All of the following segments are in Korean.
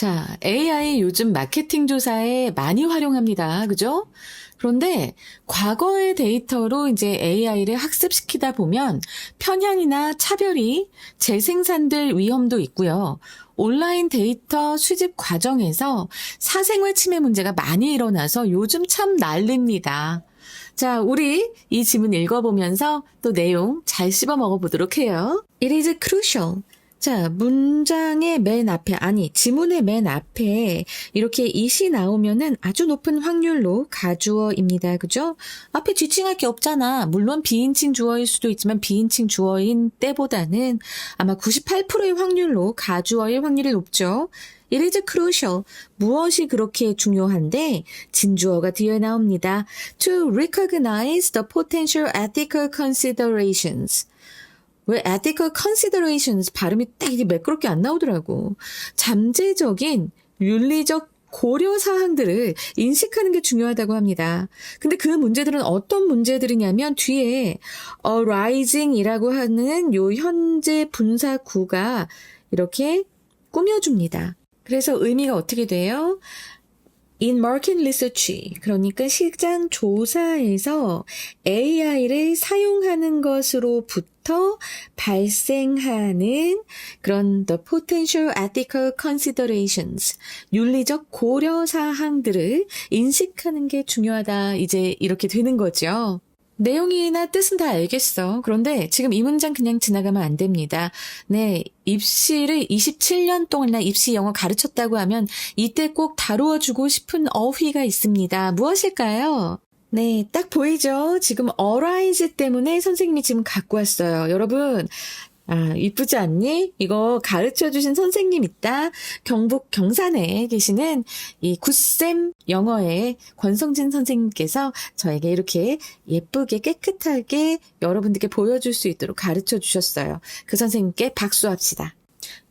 자, AI 요즘 마케팅 조사에 많이 활용합니다. 그죠? 그런데 과거의 데이터로 이제 AI를 학습시키다 보면 편향이나 차별이 재생산될 위험도 있고요. 온라인 데이터 수집 과정에서 사생활 침해 문제가 많이 일어나서 요즘 참 난립니다. 자, 우리 이 지문 읽어보면서 또 내용 잘 씹어 먹어보도록 해요. It is crucial. 자, 문장의 맨 앞에, 지문의 맨 앞에 이렇게 it이 나오면은 아주 높은 확률로 가주어입니다. 그죠? 앞에 지칭할 게 없잖아. 물론 비인칭 주어일 수도 있지만 비인칭 주어인 때보다는 아마 98%의 확률로 가주어일 확률이 높죠. It is crucial. 무엇이 그렇게 중요한데 진주어가 뒤에 나옵니다. To recognize the potential ethical considerations. 왜 ethical considerations 발음이 딱 이게 매끄럽게 안 나오더라고. 잠재적인 윤리적 고려 사항들을 인식하는 게 중요하다고 합니다. 근데 그 문제들은 어떤 문제들이냐면 뒤에 arising이라고 하는 요 현재 분사구가 이렇게 꾸며줍니다. 그래서 의미가 어떻게 돼요? In market research, 그러니까 시장 조사에서 AI를 사용하는 것으로부터 발생하는 그런 the potential ethical considerations, 윤리적 고려 사항들을 인식하는 게 중요하다. 이제 이렇게 되는 거죠. 내용이나 뜻은 다 알겠어. 그런데 지금 이 문장 그냥 지나가면 안 됩니다. 네, 입시를 27년 동안이나 입시 영어 가르쳤다고 하면 이때 꼭 다루어주고 싶은 어휘가 있습니다. 무엇일까요? 네, 딱 보이죠? 지금 arise 때문에 선생님이 지금 갖고 왔어요. 여러분, 이쁘지 않니? 이거 가르쳐주신 선생님 있다. 경북 경산에 계시는 이 굿쌤 영어의 권성진 선생님께서 저에게 이렇게 예쁘게 깨끗하게 여러분들께 보여줄 수 있도록 가르쳐 주셨어요. 그 선생님께 박수합시다.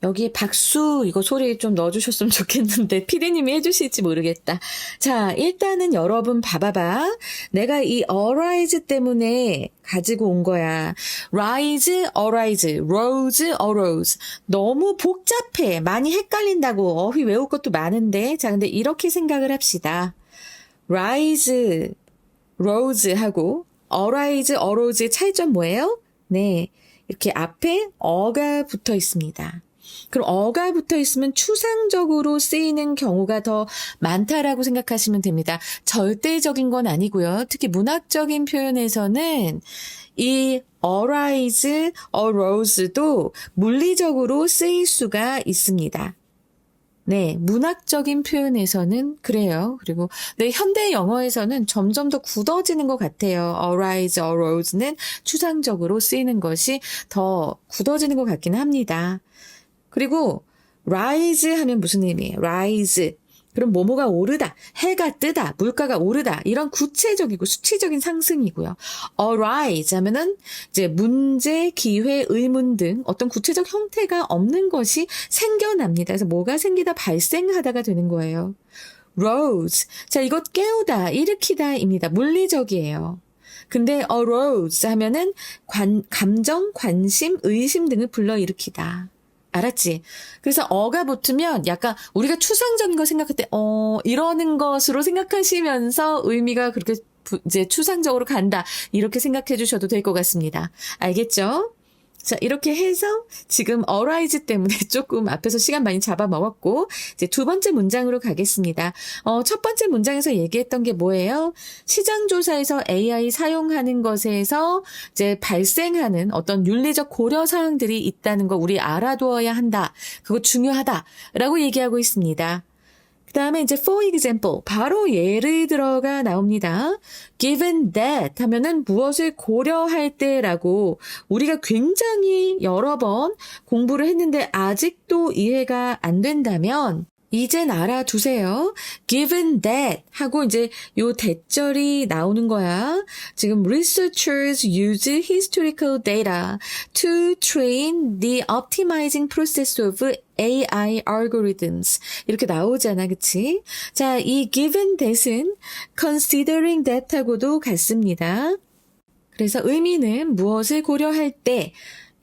여기에 박수 이거 소리 좀 넣어주셨으면 좋겠는데 피디님이 해주실지 모르겠다. 자, 일단은 여러분 봐봐봐. 내가 이 arise 때문에 가지고 온 거야. rise, arise, rose, arose. 너무 복잡해. 많이 헷갈린다고. 어휘 외울 것도 많은데. 자, 근데 이렇게 생각을 합시다. rise, rose 하고 arise, arose의 차이점 뭐예요? 네, 이렇게 앞에 어가 붙어 있습니다. 그럼 어가 붙어 있으면 추상적으로 쓰이는 경우가 더 많다라고 생각하시면 됩니다. 절대적인 건 아니고요. 특히 문학적인 표현에서는 이 arise, arose도 물리적으로 쓰일 수가 있습니다. 네, 문학적인 표현에서는 그래요. 그리고 네, 현대 영어에서는 점점 더 굳어지는 것 같아요. arise, arose는 추상적으로 쓰이는 것이 더 굳어지는 것 같긴 합니다. 그리고 rise 하면 무슨 의미예요? rise. 그럼 뭐뭐가 오르다, 해가 뜨다, 물가가 오르다 이런 구체적이고 수치적인 상승이고요. arise 하면은 이제 문제, 기회, 의문 등 어떤 구체적 형태가 없는 것이 생겨납니다. 그래서 뭐가 생기다, 발생하다가 되는 거예요. rose. 자, 이것 깨우다, 일으키다입니다. 물리적이에요. 근데 arose 하면은 감정, 관심, 의심 등을 불러일으키다. 알았지? 그래서 어가 붙으면 약간 우리가 추상적인 거 생각할 때 이러는 것으로 생각하시면서 의미가 그렇게 이제 추상적으로 간다. 이렇게 생각해 주셔도 될 것 같습니다. 알겠죠? 자, 이렇게 해서 지금 arise 때문에 조금 앞에서 시간 많이 잡아먹었고 이제 두 번째 문장으로 가겠습니다. 첫 번째 문장에서 얘기했던 게 뭐예요? 시장 조사에서 AI 사용하는 것에서 이제 발생하는 어떤 윤리적 고려 사항들이 있다는 거 우리 알아두어야 한다. 그거 중요하다라고 얘기하고 있습니다. 그 다음에 이제 for example, 바로 예를 들어가 나옵니다. Given that 하면은 무엇을 고려할 때라고 우리가 굉장히 여러 번 공부를 했는데 아직도 이해가 안 된다면 이젠 알아두세요. Given that 하고 이제 요 대절이 나오는 거야. 지금 researchers use historical data to train the optimizing process of AI algorithms. 이렇게 나오잖아, 그치? 자, 이 given that은 considering that 하고도 같습니다. 그래서 의미는 무엇을 고려할 때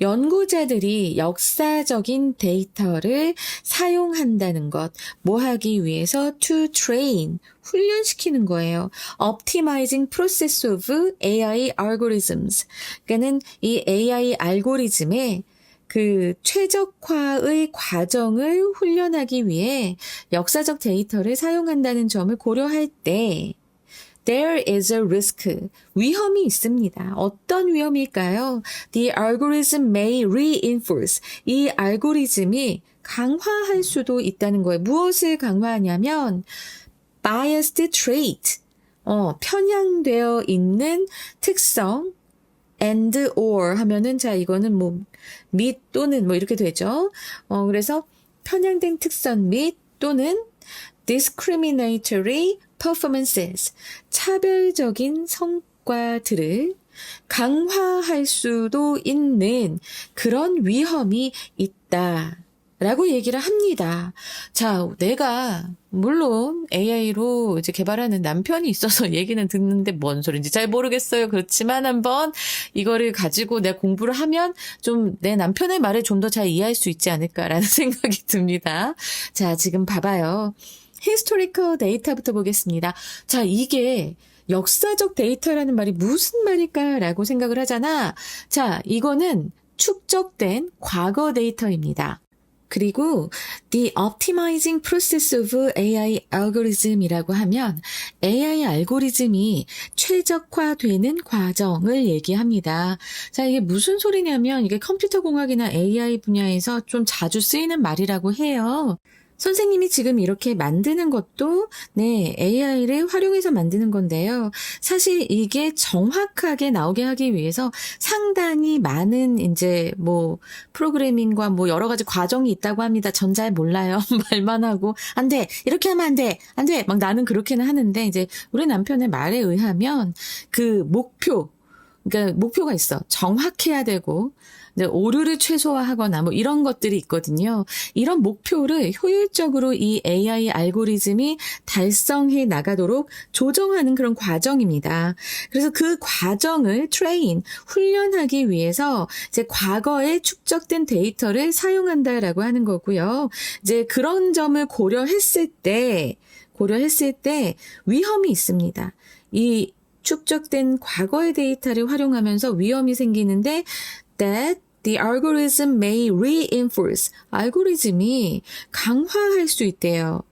연구자들이 역사적인 데이터를 사용한다는 것, 뭐 하기 위해서 to train, 훈련시키는 거예요. Optimizing process of AI algorithms. 그러니까는 이 AI 알고리즘의 그 최적화의 과정을 훈련하기 위해 역사적 데이터를 사용한다는 점을 고려할 때 There is a risk. 위험이 있습니다. 어떤 위험일까요? The algorithm may reinforce. 이 알고리즘이 강화할 수도 있다는 거예요. 무엇을 강화하냐면 biased trait. 편향되어 있는 특성 and or 하면은 자 이거는 뭐 및 또는 뭐 이렇게 되죠. 그래서 편향된 특성 및 또는 discriminatory performances, 차별적인 성과들을 강화할 수도 있는 그런 위험이 있다라고 얘기를 합니다. 자, 내가 물론 AI로 이제 개발하는 남편이 있어서 얘기는 듣는데 뭔 소린지 잘 모르겠어요. 그렇지만 한번 이거를 가지고 내가 공부를 하면 좀 내 남편의 말을 좀 더 잘 이해할 수 있지 않을까라는 생각이 듭니다. 자, 지금 봐봐요. 히스토리컬 데이터부터 보겠습니다. 자, 이게 역사적 데이터라는 말이 무슨 말일까라고 생각을 하잖아. 자, 이거는 축적된 과거 데이터입니다. 그리고 the optimizing process of AI algorithm이라고 하면 AI 알고리즘이 최적화되는 과정을 얘기합니다. 자, 이게 무슨 소리냐면 이게 컴퓨터 공학이나 AI 분야에서 좀 자주 쓰이는 말이라고 해요. 선생님이 지금 이렇게 만드는 것도 네, AI를 활용해서 만드는 건데요. 사실 이게 정확하게 나오게 하기 위해서 상당히 많은 이제 뭐 프로그래밍과 뭐 여러 가지 과정이 있다고 합니다. 전 잘 몰라요. 말만 하고 안 돼. 이렇게 하면 안 돼. 안 돼. 막 나는 그렇게는 하는데 이제 우리 남편의 말에 의하면 그 그러니까 목표가 있어. 정확해야 되고 오류를 최소화하거나 뭐 이런 것들이 있거든요. 이런 목표를 효율적으로 이 AI 알고리즘이 달성해 나가도록 조정하는 그런 과정입니다. 그래서 그 과정을 훈련하기 위해서 이제 과거에 축적된 데이터를 사용한다라고 하는 거고요. 이제 그런 점을 고려했을 때 위험이 있습니다. 이 축적된 과거의 데이터를 활용하면서 위험이 생기는데 that the algorithm may reinforce. 알고리즘이 강화할 수 있대요.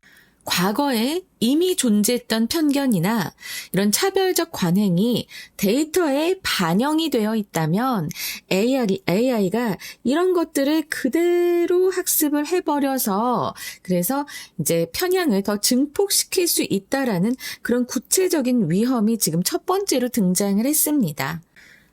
과거에 이미 존재했던 편견이나 이런 차별적 관행이 데이터에 반영이 되어 있다면 AI가 이런 것들을 그대로 학습을 해버려서 그래서 이제 편향을 더 증폭시킬 수 있다라는 그런 구체적인 위험이 지금 첫 번째로 등장을 했습니다.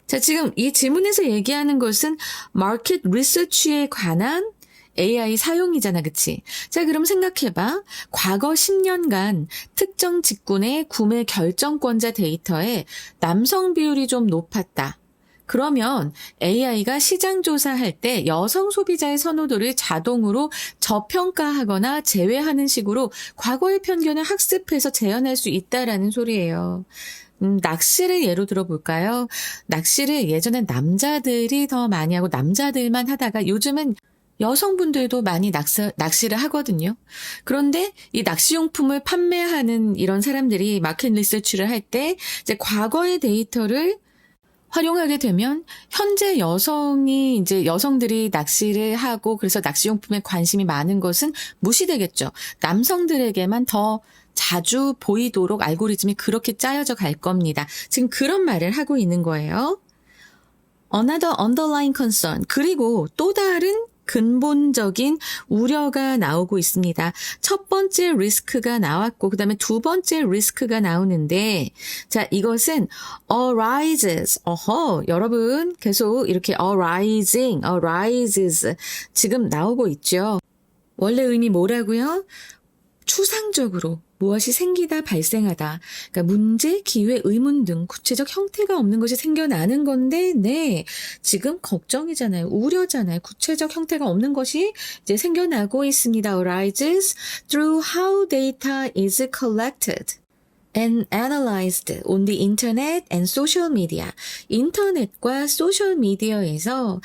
자, 지금 이 질문에서 얘기하는 것은 마켓 리서치에 관한 AI 사용이잖아, 그치? 자, 그럼 생각해봐. 과거 10년간 특정 직군의 구매 결정권자 데이터에 남성 비율이 좀 높았다. 그러면 AI가 시장 조사할 때 여성 소비자의 선호도를 자동으로 저평가하거나 제외하는 식으로 과거의 편견을 학습해서 재현할 수 있다라는 소리예요. 낚시를 예로 들어볼까요? 낚시를 예전엔 남자들이 더 많이 하고 남자들만 하다가 요즘은 여성분들도 많이 낚시를 하거든요. 그런데 이 낚시용품을 판매하는 이런 사람들이 마켓 리서치를 할 때 이제 과거의 데이터를 활용하게 되면 현재 여성들이 낚시를 하고 그래서 낚시용품에 관심이 많은 것은 무시되겠죠. 남성들에게만 더 자주 보이도록 알고리즘이 그렇게 짜여져 갈 겁니다. 지금 그런 말을 하고 있는 거예요. Another underlying concern. 그리고 또 다른 근본적인 우려가 나오고 있습니다. 첫 번째 리스크가 나왔고 그다음에 두 번째 리스크가 나오는데 자, 이것은 arises. 여러분 계속 이렇게 arises 지금 나오고 있죠. 원래 의미 뭐라고요? 추상적으로 무엇이 생기다 발생하다. 그러니까 문제, 기회, 의문 등 구체적 형태가 없는 것이 생겨나는 건데 네. 지금 걱정이잖아요. 우려잖아요. 구체적 형태가 없는 것이 이제 생겨나고 있습니다. arises through how data is collected and analyzed on the internet and social media. 인터넷과 소셜 미디어에서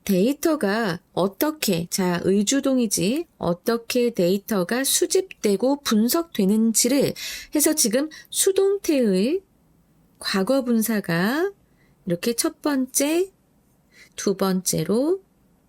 데이터가 어떻게, 자, 의주동이지, 어떻게 데이터가 수집되고 분석되는지를 해서 지금 수동태의 과거 분사가 이렇게 첫 번째, 두 번째로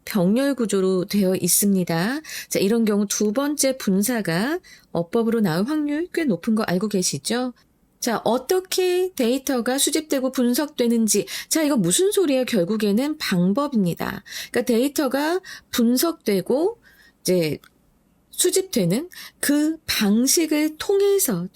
병렬 구조로 되어 있습니다. 자, 이런 경우 두 번째 분사가 어법으로 나올 확률 꽤 높은 거 알고 계시죠? 자, 어떻게 데이터가 수집되고 분석되는지. 자, 이거 무슨 소리예요? 결국에는 방법입니다. 그러니까 데이터가 분석되고 이제 수집되는 그 방식을 통해서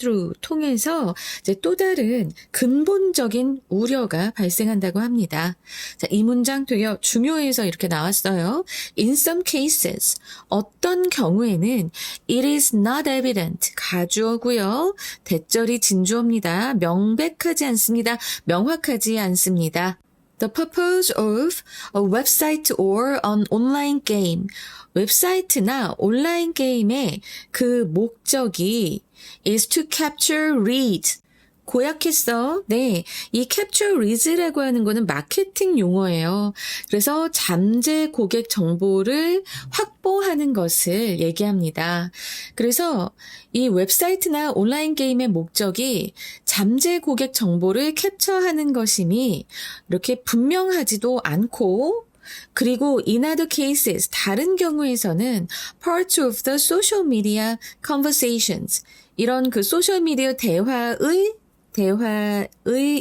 이제 또 다른 근본적인 우려가 발생한다고 합니다. 자, 이 문장 되게 중요해서 이렇게 나왔어요. In some cases, 어떤 경우에는 it is not evident, 가주어고요. 대절이 진주어입니다. 명백하지 않습니다. 명확하지 않습니다. The purpose of a website or an online game. 웹사이트나 온라인 게임의 그 목적이 is to capture leads. 고약했어. 네. 이 capture leads라고 하는 거는 마케팅 용어예요. 그래서 잠재 고객 정보를 확보하는 것을 얘기합니다. 그래서 이 웹사이트나 온라인 게임의 목적이 잠재 고객 정보를 캡처하는 것임이 이렇게 분명하지도 않고 그리고 in other cases, 다른 경우에서는 parts of the social media conversations, 이런 그 소셜미디어 대화의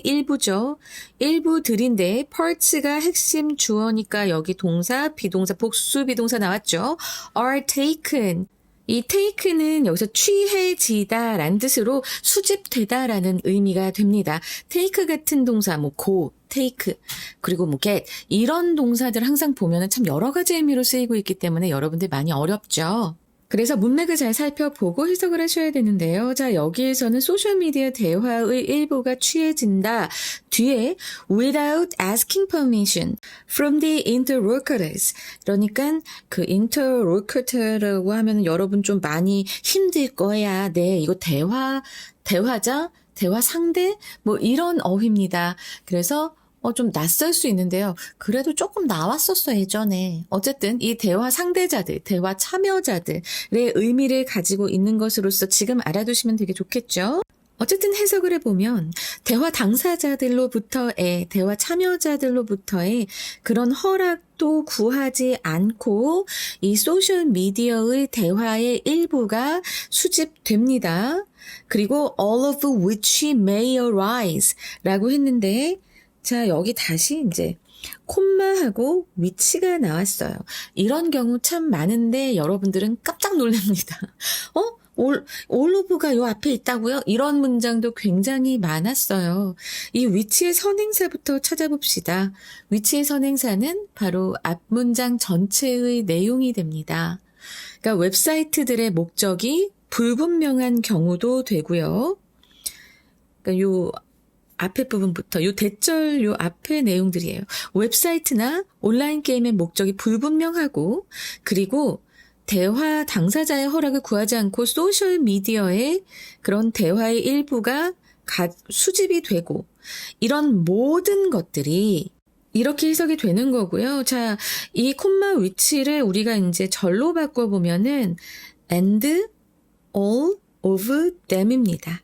일부죠. 일부들인데 parts가 핵심 주어니까 여기 동사, 비동사, 복수 비동사 나왔죠. are taken. 이 take는 여기서 취해지다 라는 뜻으로 수집되다라는 의미가 됩니다. take 같은 동사, 뭐 go, take, 그리고 뭐 get 이런 동사들 항상 보면은 참 여러 가지 의미로 쓰이고 있기 때문에 여러분들 많이 어렵죠. 그래서 문맥을 잘 살펴보고 해석을 하셔야 되는데요. 자, 여기에서는 소셜미디어 대화의 일부가 취해진다. 뒤에 without asking permission from the interlocutors. 그러니까 그 interlocutor라고 하면 여러분 좀 많이 힘들 거야. 네, 이거 대화자, 대화 상대 뭐 이런 어휘입니다. 그래서 좀 낯설 수 있는데요. 그래도 조금 나왔었어, 예전에. 어쨌든 이 대화 상대자들, 대화 참여자들의 의미를 가지고 있는 것으로서 지금 알아두시면 되게 좋겠죠. 어쨌든 해석을 해보면 대화 당사자들로부터의, 대화 참여자들로부터의 그런 허락도 구하지 않고 이 소셜미디어의 대화의 일부가 수집됩니다. 그리고 all of which may arise 라고 했는데 자, 여기 다시 이제 콤마하고 위치가 나왔어요. 이런 경우 참 많은데 여러분들은 깜짝 놀랍니다. all of가 요 앞에 있다고요? 이런 문장도 굉장히 많았어요. 이 위치의 선행사부터 찾아봅시다. 위치의 선행사는 바로 앞 문장 전체의 내용이 됩니다. 그러니까 웹사이트들의 목적이 불분명한 경우도 되고요. 그러니까 요 앞에 부분부터 요 대절 요 앞의 내용들이에요. 웹사이트나 온라인 게임의 목적이 불분명하고 그리고 대화 당사자의 허락을 구하지 않고 소셜미디어의 그런 대화의 일부가 수집이 되고 이런 모든 것들이 이렇게 해석이 되는 거고요. 자, 이 콤마 위치를 우리가 이제 절로 바꿔보면은 and all of them입니다.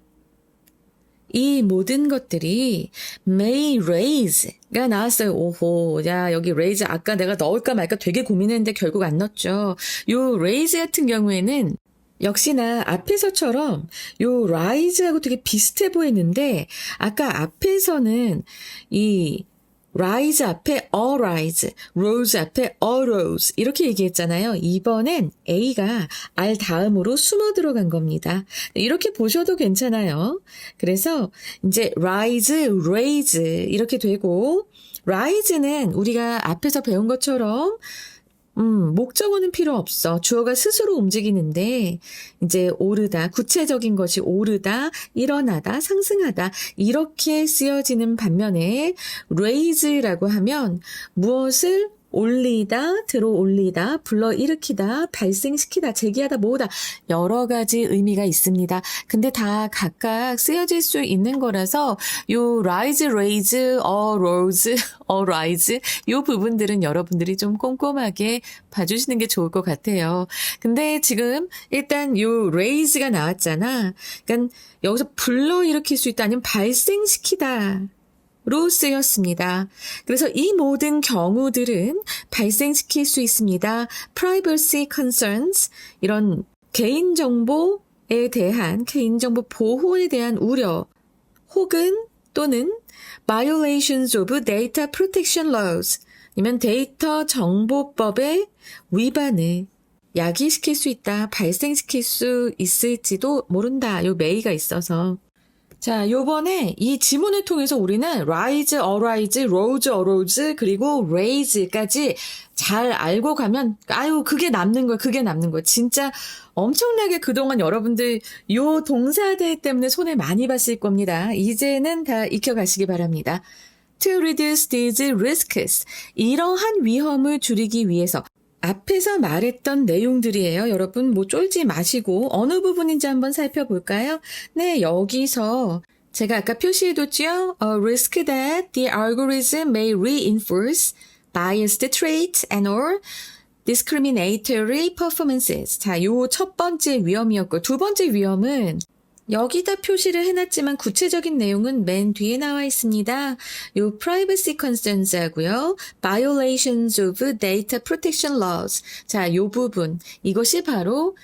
이 모든 것들이 may raise가 나왔어요. 오호, 야, 여기 raise 아까 내가 넣을까 말까 되게 고민했는데 결국 안 넣었죠. 요 raise 같은 경우에는 역시나 앞에서처럼 요 rise하고 되게 비슷해 보이는데 아까 앞에서는 이 rise 앞에 arise, rose 앞에 arose 이렇게 얘기했잖아요. 이번엔 A가 R 다음으로 숨어 들어간 겁니다. 이렇게 보셔도 괜찮아요. 그래서 이제 rise, raise 이렇게 되고 rise는 우리가 앞에서 배운 것처럼 목적어는 필요 없어. 주어가 스스로 움직이는데 이제 오르다, 구체적인 것이 오르다, 일어나다, 상승하다 이렇게 쓰여지는 반면에 raise라고 하면 무엇을 올리다, 들어올리다, 불러일으키다, 발생시키다, 제기하다, 모으다 여러 가지 의미가 있습니다. 근데 다 각각 쓰여질 수 있는 거라서 요 rise, raise, rose, rise 요 부분들은 여러분들이 좀 꼼꼼하게 봐주시는 게 좋을 것 같아요. 근데 지금 일단 요 raise가 나왔잖아. 그러니까 여기서 불러일으킬 수 있다 아니면 발생시키다 로 쓰였습니다. 그래서 이 모든 경우들은 발생시킬 수 있습니다. Privacy concerns, 이런 개인정보에 대한, 개인정보 보호에 대한 우려, 혹은 또는 violations of data protection laws, 아니면 데이터 정보법의 위반을 야기시킬 수 있다, 발생시킬 수 있을지도 모른다. 요 may가 있어서. 자, 요번에 이 지문을 통해서 우리는 rise, arise, rose, arose, 그리고 raise까지 잘 알고 가면, 아유, 그게 남는 거야, 그게 남는 거야. 진짜 엄청나게 그동안 여러분들 요 동사들 때문에 손해 많이 봤을 겁니다. 이제는 다 익혀가시기 바랍니다. To reduce these risks, 이러한 위험을 줄이기 위해서, 앞에서 말했던 내용들이에요. 여러분 뭐 쫄지 마시고 어느 부분인지 한번 살펴볼까요? 네, 여기서 제가 아까 표시해뒀죠? A risk that the algorithm may reinforce biased traits and or discriminatory performances. 자, 요 첫 번째 위험이었고 두 번째 위험은 여기다 표시를 해놨지만 구체적인 내용은 맨 뒤에 나와 있습니다. 요 privacy concerns 하고요. violations of data protection laws. 자, 요 부분. 이것이 바로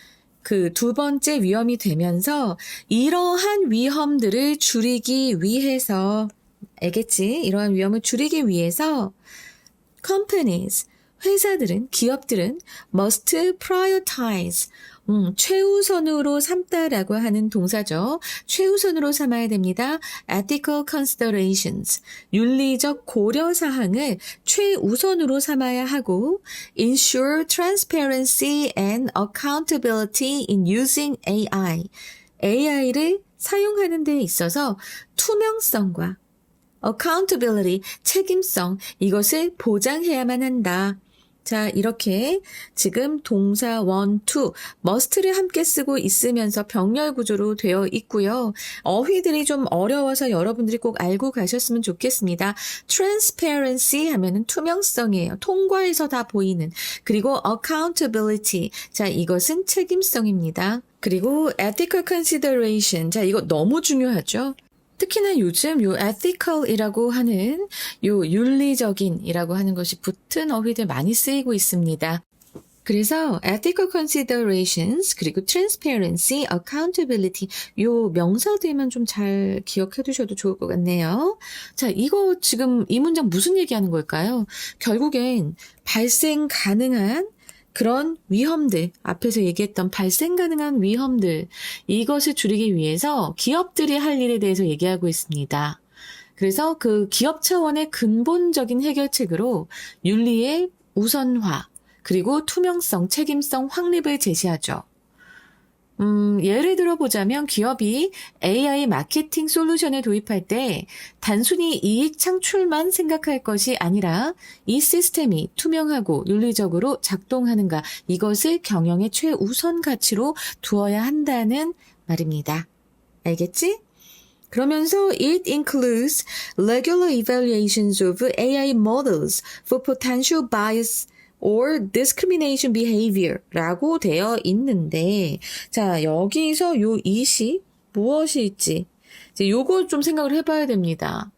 그 두 번째 위험이 되면서 이러한 위험들을 줄이기 위해서 알겠지? 이러한 위험을 줄이기 위해서 companies, 회사들은, 기업들은 must prioritize, 최우선으로 삼다라고 하는 동사죠. 최우선으로 삼아야 됩니다. ethical considerations, 윤리적 고려사항을 최우선으로 삼아야 하고 ensure transparency and accountability in using AI, AI를 사용하는 데 있어서 투명성과 accountability, 책임성, 이것을 보장해야만 한다. 자, 이렇게 지금 동사 one, two, must를 함께 쓰고 있으면서 병렬 구조로 되어 있고요. 어휘들이 좀 어려워서 여러분들이 꼭 알고 가셨으면 좋겠습니다. transparency 하면은 투명성이에요. 통과해서 다 보이는. 그리고 accountability. 자, 이것은 책임성입니다. 그리고 ethical consideration. 자, 이거 너무 중요하죠. 특히나 요즘 요 ethical이라고 하는 요 윤리적인이라고 하는 것이 붙은 어휘들 많이 쓰이고 있습니다. 그래서 ethical considerations 그리고 transparency, accountability 요 명사들만 좀 잘 기억해 두셔도 좋을 것 같네요. 자, 이거 지금 이 문장 무슨 얘기하는 걸까요? 결국엔 발생 가능한 그런 위험들, 앞에서 얘기했던 발생 가능한 위험들, 이것을 줄이기 위해서 기업들이 할 일에 대해서 얘기하고 있습니다. 그래서 그 기업 차원의 근본적인 해결책으로 윤리의 우선화, 그리고 투명성, 책임성 확립을 제시하죠. 예를 들어보자면 기업이 AI 마케팅 솔루션을 도입할 때 단순히 이익 창출만 생각할 것이 아니라 이 시스템이 투명하고 윤리적으로 작동하는가, 이것을 경영의 최우선 가치로 두어야 한다는 말입니다. 알겠지? 그러면서 it includes regular evaluations of AI models for potential bias or discrimination behavior 라고 되어 있는데, 자, 여기서 요 it이 무엇일지, 이제 요거 좀 생각을 해봐야 됩니다.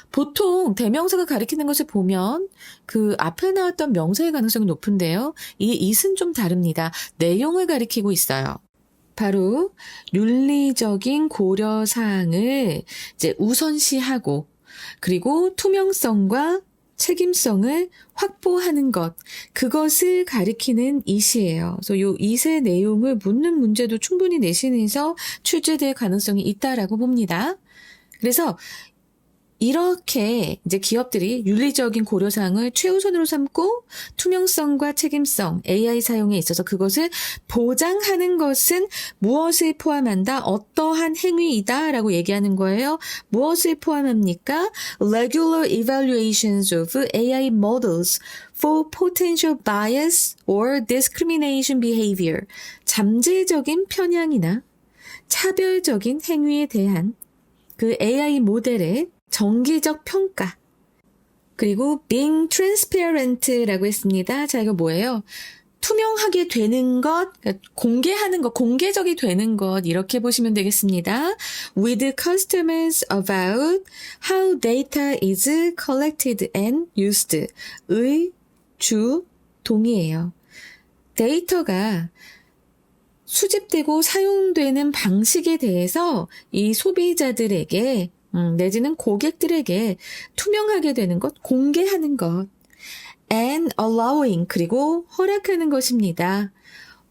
보통 대명사가 가리키는 것을 보면 그 앞에 나왔던 명사의 가능성이 높은데요. 이 it은 좀 다릅니다. 내용을 가리키고 있어요. 바로 윤리적인 고려사항을 이제 우선시하고, 그리고 투명성과 책임성을 확보하는 것, 그것을 가리키는 it이에요. 그래서 이 it의 내용을 묻는 문제도 충분히 내신에서 출제될 가능성이 있다라고 봅니다. 그래서 이렇게 이제 기업들이 윤리적인 고려사항을 최우선으로 삼고 투명성과 책임성, AI 사용에 있어서 그것을 보장하는 것은 무엇을 포함한다? 어떠한 행위이다라고 얘기하는 거예요. 무엇을 포함합니까? Regular evaluations of AI models for potential bias or discrimination behavior. 잠재적인 편향이나 차별적인 행위에 대한 그 AI 모델의 정기적 평가. 그리고 being transparent라고 했습니다. 자, 이거 뭐예요? 투명하게 되는 것, 그러니까 공개하는 것, 공개적이 되는 것, 이렇게 보시면 되겠습니다. With customers about how data is collected and used. 의, 주, 동이에요. 데이터가 수집되고 사용되는 방식에 대해서 이 소비자들에게 내지는 고객들에게 투명하게 되는 것, 공개하는 것. And allowing, 그리고 허락하는 것입니다.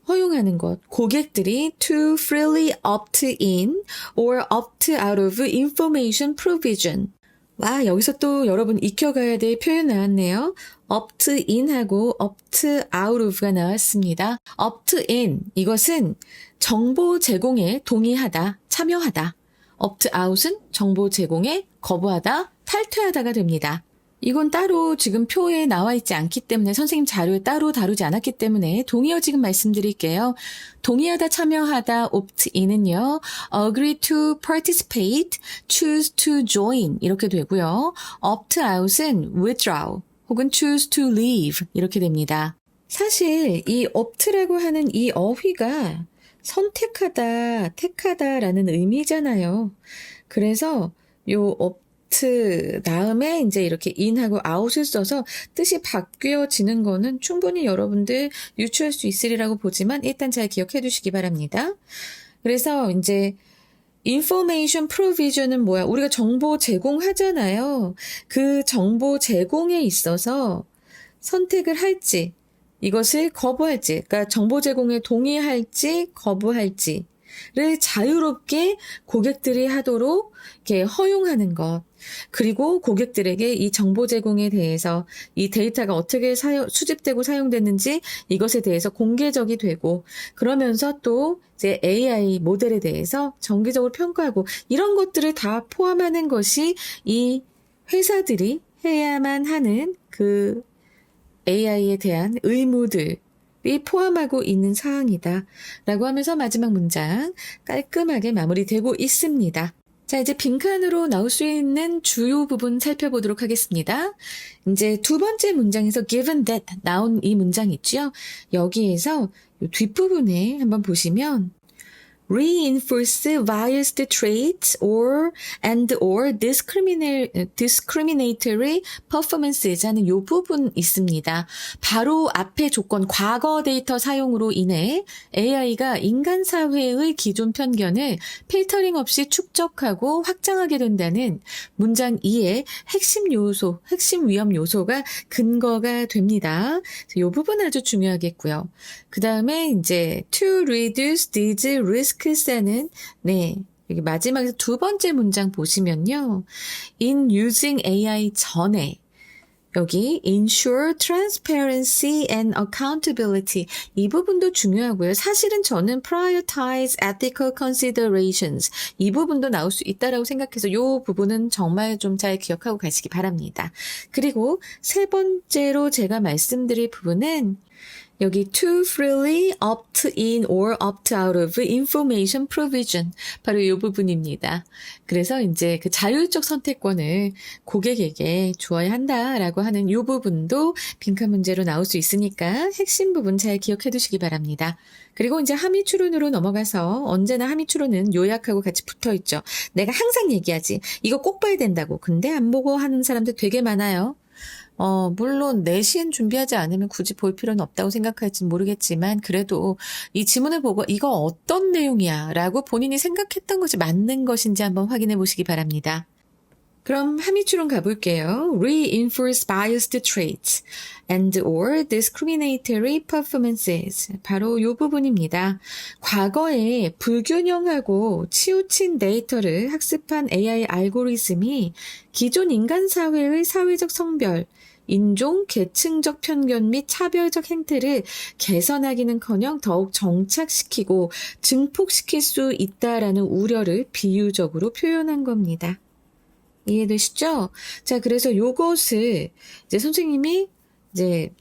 허용하는 것. 고객들이 to freely opt in or opt out of information provision. 와, 여기서 또 여러분 익혀가야 될 표현 나왔네요. opt in하고 opt out of가 나왔습니다. opt in, 이것은 정보 제공에 동의하다, 참여하다. opt out은 정보 제공에 거부하다, 탈퇴하다가 됩니다. 이건 따로 지금 표에 나와 있지 않기 때문에 선생님 자료에 따로 다루지 않았기 때문에 동의어 지금 말씀드릴게요. 동의하다, 참여하다, opt-in은요. agree to participate, choose to join 이렇게 되고요. opt-out은 withdraw 혹은 choose to leave 이렇게 됩니다. 사실 이 opt라고 하는 이 어휘가 선택하다, 택하다라는 의미잖아요. 그래서 요 opt 다음에 이제 이렇게 in하고 out을 써서 뜻이 바뀌어지는 거는 충분히 여러분들 유추할 수 있으리라고 보지만 일단 잘 기억해 두시기 바랍니다. 그래서 이제 information provision은 뭐야? 우리가 정보 제공하잖아요. 그 정보 제공에 있어서 선택을 할지, 이것을 거부할지, 그러니까 정보 제공에 동의할지, 거부할지를 자유롭게 고객들이 하도록 이렇게 허용하는 것. 그리고 고객들에게 이 정보 제공에 대해서 이 데이터가 어떻게 수집되고 사용됐는지 이것에 대해서 공개적이 되고 그러면서 또 이제 AI 모델에 대해서 정기적으로 평가하고 이런 것들을 다 포함하는 것이 이 회사들이 해야만 하는 그 AI에 대한 의무들이 포함하고 있는 사항이다 라고 하면서 마지막 문장 깔끔하게 마무리되고 있습니다. 자, 이제 빈칸으로 나올 수 있는 주요 부분 살펴보도록 하겠습니다. 이제 두 번째 문장에서 given that 나온 이 문장 있죠? 여기에서 뒷부분에 한번 보시면 reinforce biased traits or discriminatory performances 하는 이 부분 있습니다. 바로 앞에 조건 과거 데이터 사용으로 인해 AI가 인간 사회의 기존 편견을 필터링 없이 축적하고 확장하게 된다는 문장 2의 핵심 요소, 핵심 위험 요소가 근거가 됩니다. 이 부분 아주 중요하겠고요. 그 다음에 이제 to reduce these risks에는 여기 마지막에서 두 번째 문장 보시면요. in using AI 전에 여기 ensure transparency and accountability 이 부분도 중요하고요. 사실은 저는 prioritize ethical considerations 이 부분도 나올 수 있다라고 생각해서 이 부분은 정말 좀 잘 기억하고 가시기 바랍니다. 그리고 세 번째로 제가 말씀드릴 부분은 여기 to freely opt in or opt out of information provision 바로 이 부분입니다. 그래서 이제 그 자율적 선택권을 고객에게 주어야 한다라고 하는 이 부분도 빈칸 문제로 나올 수 있으니까 핵심 부분 잘 기억해 두시기 바랍니다. 그리고 이제 함의 추론으로 넘어가서 언제나 함의 추론은 요약하고 같이 붙어 있죠. 내가 항상 얘기하지. 이거 꼭 봐야 된다고. 근데 안 보고 하는 사람들 되게 많아요. 물론 내신 준비하지 않으면 굳이 볼 필요는 없다고 생각할지는 모르겠지만 그래도 이 지문을 보고 이거 어떤 내용이야 라고 본인이 생각했던 것이 맞는 것인지 한번 확인해 보시기 바랍니다. 그럼 함의추론 가볼게요. Reinforce biased traits and or discriminatory performances. 바로 이 부분입니다. 과거에 불균형하고 치우친 데이터를 학습한 AI 알고리즘이 기존 인간 사회의 사회적 성별, 인종, 계층적 편견 및 차별적 행태를 개선하기는커녕 더욱 정착시키고 증폭시킬 수 있다라는 우려를 비유적으로 표현한 겁니다. 이해되시죠? 자, 그래서 요것을 이제 선생님이 이제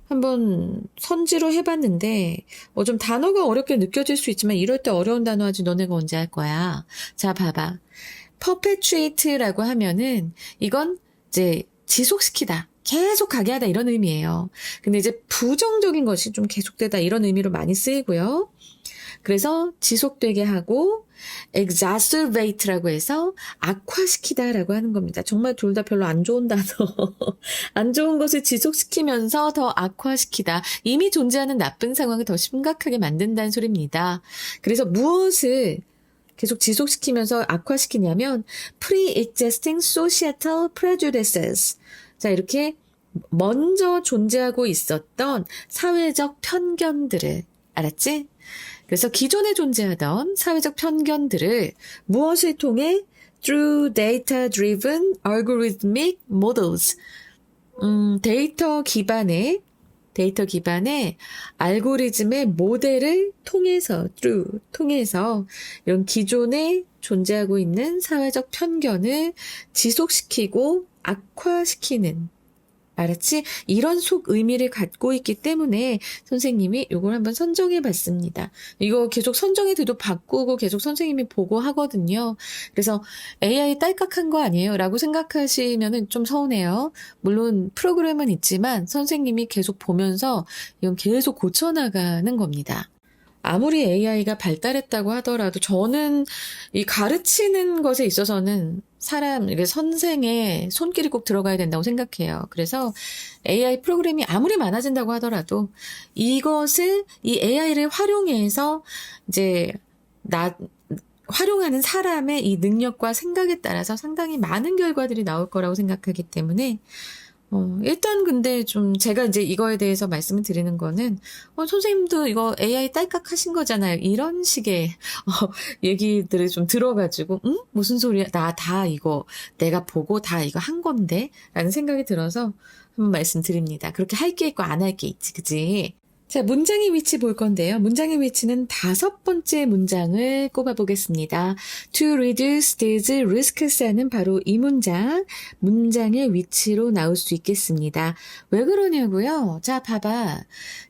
한번 선지로 해봤는데, 좀 단어가 어렵게 느껴질 수 있지만 이럴 때 어려운 단어 하지 너네가 언제 할 거야? 자, 봐봐. perpetuate라고 하면은 이건 이제 지속시키다. 계속 가게 하다 이런 의미예요. 근데 이제 부정적인 것이 좀 계속되다 이런 의미로 많이 쓰이고요. 그래서 지속되게 하고 exacerbate라고 해서 악화시키다라고 하는 겁니다. 정말 둘 다 별로 안 좋은 단어. 안 좋은 것을 지속시키면서 더 악화시키다. 이미 존재하는 나쁜 상황을 더 심각하게 만든다는 소리입니다. 그래서 무엇을 계속 지속시키면서 악화시키냐면 pre-existing societal prejudices. 자, 이렇게 먼저 존재하고 있었던 사회적 편견들을 알았지? 그래서 기존에 존재하던 사회적 편견들을 무엇을 통해 through data-driven algorithmic models 데이터 기반의 알고리즘의 모델을 통해서 이런 기존에 존재하고 있는 사회적 편견을 지속시키고 악화시키는 알았지? 이런 속 의미를 갖고 있기 때문에 선생님이 이걸 한번 선정해 봤습니다. 이거 계속 선정해도 바꾸고 계속 선생님이 보고 하거든요. 그래서 AI 딸깍한 거 아니에요? 라고 생각하시면 좀 서운해요. 물론 프로그램은 있지만 선생님이 계속 보면서 이건 계속 고쳐나가는 겁니다. 아무리 AI가 발달했다고 하더라도 저는 이 가르치는 것에 있어서는 선생의 손길이 꼭 들어가야 된다고 생각해요. 그래서 AI 프로그램이 아무리 많아진다고 하더라도 이 AI를 활용해서 이제 활용하는 사람의 이 능력과 생각에 따라서 상당히 많은 결과들이 나올 거라고 생각하기 때문에 일단 근데 좀 제가 이제 이거에 대해서 말씀을 드리는 거는 선생님도 이거 AI 딸깍 하신 거잖아요. 이런 식의 얘기들을 좀 들어가지고 무슨 소리야? 나 다 이거 내가 보고 다 이거 한 건데? 라는 생각이 들어서 한번 말씀드립니다. 그렇게 할 게 있고 안 할 게 있지, 그지? 자, 문장의 위치 볼 건데요. 문장의 위치는 5번째 문장을 꼽아보겠습니다. To reduce these risks는 바로 이 문장의 위치로 나올 수 있겠습니다. 왜 그러냐고요? 자, 봐봐.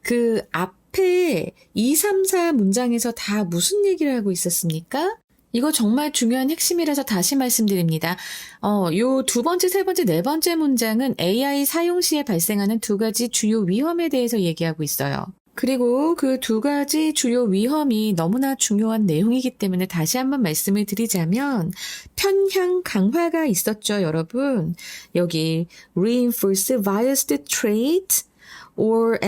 그 앞에 2, 3, 4 문장에서 다 무슨 얘기를 하고 있었습니까? 이거 정말 중요한 핵심이라서 다시 말씀드립니다. 요 2번째, 3번째, 4번째 문장은 AI 사용 시에 발생하는 2가지 주요 위험에 대해서 얘기하고 있어요. 그리고 그 2가지 주요 위험이 너무나 중요한 내용이기 때문에 다시 한번 말씀을 드리자면 편향 강화가 있었죠, 여러분. 여기 reinforce biased trait or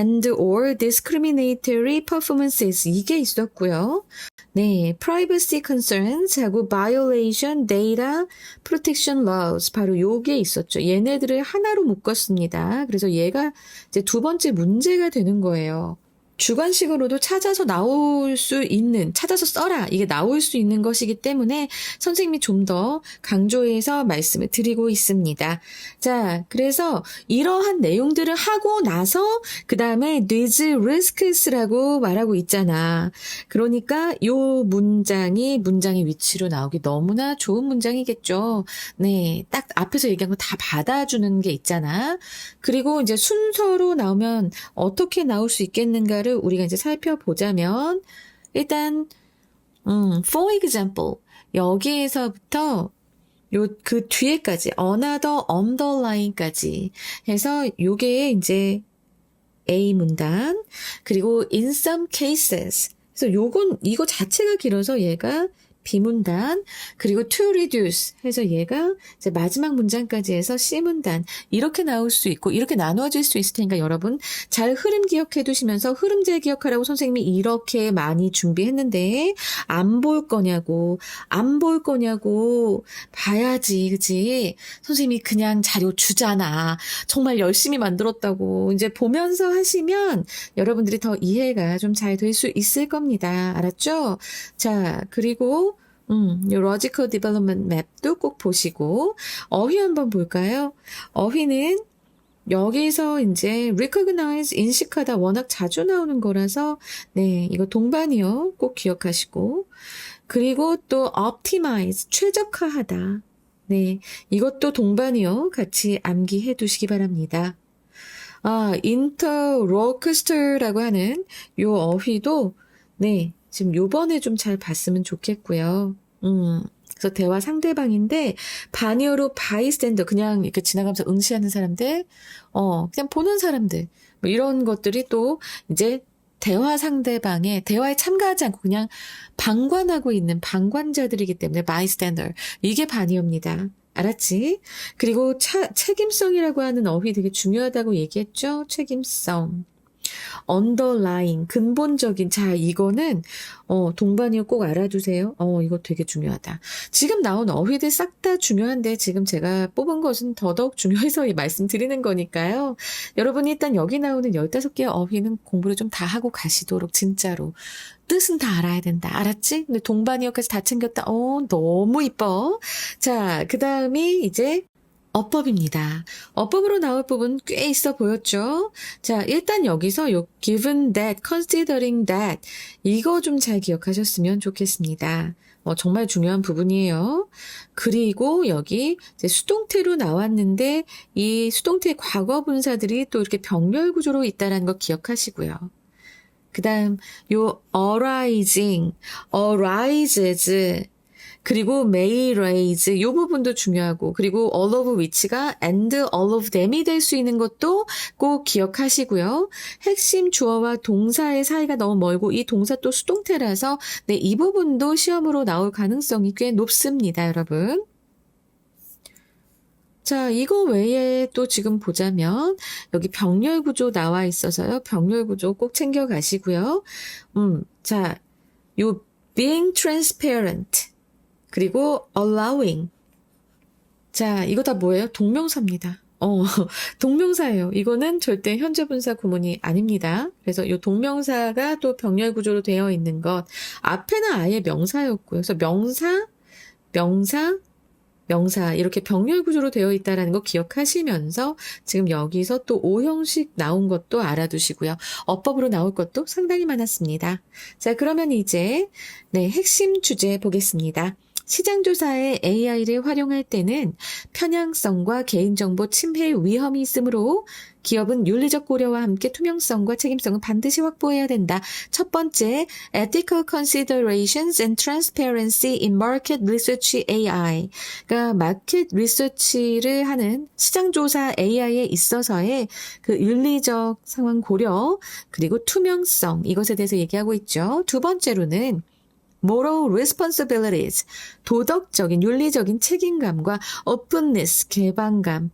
discriminatory performances 이게 있었고요. 네, privacy concerns 하고 violation data protection laws 바로 요게 있었죠. 얘네들을 하나로 묶었습니다. 그래서 얘가 이제 2번째 문제가 되는 거예요. 주관식으로도 찾아서 써라. 이게 나올 수 있는 것이기 때문에 선생님이 좀 더 강조해서 말씀을 드리고 있습니다. 자, 그래서 이러한 내용들을 하고 나서 그 다음에 these risks라고 말하고 있잖아. 그러니까 요 문장의 위치로 나오기 너무나 좋은 문장이겠죠. 네, 딱 앞에서 얘기한 거 다 받아주는 게 있잖아. 그리고 이제 순서로 나오면 어떻게 나올 수 있겠는가를 우리가 이제 살펴보자면 일단 for example 여기에서부터 그 뒤에까지 another underline까지 해서 요게 이제 A 문단 그리고 in some cases 그래서 이거 자체가 길어서 얘가 B문단, 그리고 to reduce 해서 얘가 이제 마지막 문장까지 해서 C문단 이렇게 나올 수 있고 이렇게 나누어질 수 있을 테니까 여러분 잘 흐름 기억해 두시면서 흐름제 기억하라고 선생님이 이렇게 많이 준비했는데 안 볼 거냐고 안 볼 거냐고 봐야지 그치? 선생님이 그냥 자료 주잖아. 정말 열심히 만들었다고 이제 보면서 하시면 여러분들이 더 이해가 좀 잘 될 수 있을 겁니다. 알았죠? 자, 그리고 요 Logical Development Map도 꼭 보시고 어휘 한번 볼까요? 어휘는 여기서 이제 recognize, 인식하다 워낙 자주 나오는 거라서 네, 이거 동반이요. 꼭 기억하시고 그리고 또 optimize, 최적화하다. 네, 이것도 동반이요. 같이 암기해 두시기 바랍니다. interlocutor라고 하는 요 어휘도 네, 지금 요번에 좀 잘 봤으면 좋겠고요. 그래서 대화 상대방인데 반의어로 bystander 그냥 이렇게 지나가면서 응시하는 사람들, 그냥 보는 사람들 뭐 이런 것들이 또 이제 대화 상대방의 대화에 참가하지 않고 그냥 방관하고 있는 방관자들이기 때문에 bystander 이게 반의어입니다. 알았지? 그리고 책임성이라고 하는 어휘 되게 중요하다고 얘기했죠? 책임성. underlying, 근본적인. 자, 이거는, 동반이어 꼭 알아두세요. 이거 되게 중요하다. 지금 나온 어휘들 싹 다 중요한데, 지금 제가 뽑은 것은 더더욱 중요해서 말씀드리는 거니까요. 여러분이 일단 여기 나오는 15개의 어휘는 공부를 좀 다 하고 가시도록, 진짜로. 뜻은 다 알아야 된다. 알았지? 근데 동반이어까지 다 챙겼다. 너무 이뻐. 자, 그 다음이 이제, 어법입니다. 어법으로 나올 부분 꽤 있어 보였죠? 자, 일단 여기서 요 given that, considering that 이거 좀 잘 기억하셨으면 좋겠습니다. 정말 중요한 부분이에요. 그리고 여기 이제 수동태로 나왔는데 이 수동태의 과거 분사들이 또 이렇게 병렬 구조로 있다는 거 기억하시고요. 그 다음 요 arising, arises 그리고 may raise 이 부분도 중요하고 그리고 all of which가 and all of them이 될 수 있는 것도 꼭 기억하시고요. 핵심 주어와 동사의 사이가 너무 멀고 이 동사 또 수동태라서 네, 이 부분도 시험으로 나올 가능성이 꽤 높습니다, 여러분. 자, 이거 외에 또 지금 보자면 여기 병렬 구조 나와 있어서요. 병렬 구조 꼭 챙겨 가시고요. 자, 요 being transparent 그리고 allowing. 자, 이거 다 뭐예요? 동명사입니다. 동명사예요. 이거는 절대 현재 분사 구문이 아닙니다. 그래서 이 동명사가 또 병렬 구조로 되어 있는 것. 앞에는 아예 명사였고요. 그래서 명사 이렇게 병렬 구조로 되어 있다는 거 기억하시면서 지금 여기서 또 O형식 나온 것도 알아두시고요. 어법으로 나올 것도 상당히 많았습니다. 자, 그러면 이제 네, 핵심 주제 보겠습니다. 시장조사에 AI를 활용할 때는 편향성과 개인정보 침해 위험이 있으므로 기업은 윤리적 고려와 함께 투명성과 책임성을 반드시 확보해야 된다. 첫 번째, ethical considerations and transparency in market research AI. 그러니까 마켓 리서치를 하는 시장조사 AI에 있어서의 그 윤리적 상황 고려 그리고 투명성 이것에 대해서 얘기하고 있죠. 두 번째로는 moral responsibilities, 도덕적인, 윤리적인 책임감과 openness, 개방성,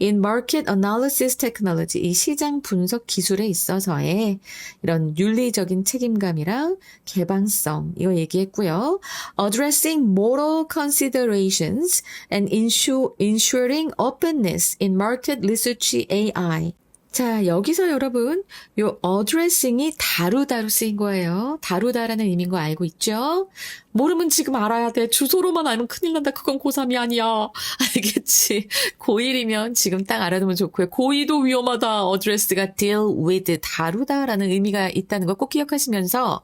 in market analysis technology, 이 시장 분석 기술에 있어서의 이런 윤리적인 책임감이랑 개방성, 이거 얘기했고요. addressing moral considerations and ensuring openness in market research AI. 자, 여기서 여러분, 요 addressing이 다루다로 쓰인 거예요. 다루다라는 의미인 거 알고 있죠? 모르면 지금 알아야 돼. 주소로만 알면 큰일 난다. 그건 고3이 아니야. 알겠지? 고1이면 지금 딱 알아두면 좋고요. 고2도 위험하다. address가 deal with, 다루다라는 의미가 있다는 거 꼭 기억하시면서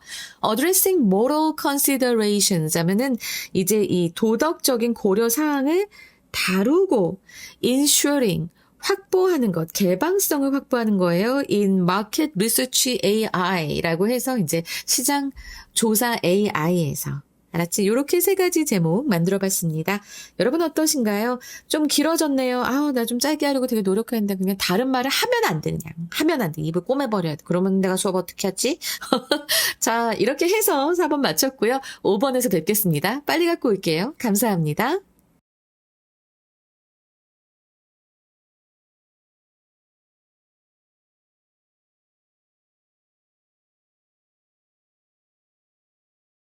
addressing moral considerations 하면은 이제 이 도덕적인 고려 사항을 다루고 ensuring, 확보하는 것, 개방성을 확보하는 거예요. In Market Research AI라고 해서 이제 시장 조사 AI에서 알았지? 요렇게 3가지 제목 만들어 봤습니다. 여러분 어떠신가요? 좀 길어졌네요. 나 좀 짧게 하려고 되게 노력했는데 그냥 다른 말을 하면 안 돼, 그냥. 하면 안 돼. 입을 꼬매버려야 돼. 그러면 내가 수업 어떻게 하지? 자, 이렇게 해서 4번 마쳤고요. 5번에서 뵙겠습니다. 빨리 갖고 올게요. 감사합니다.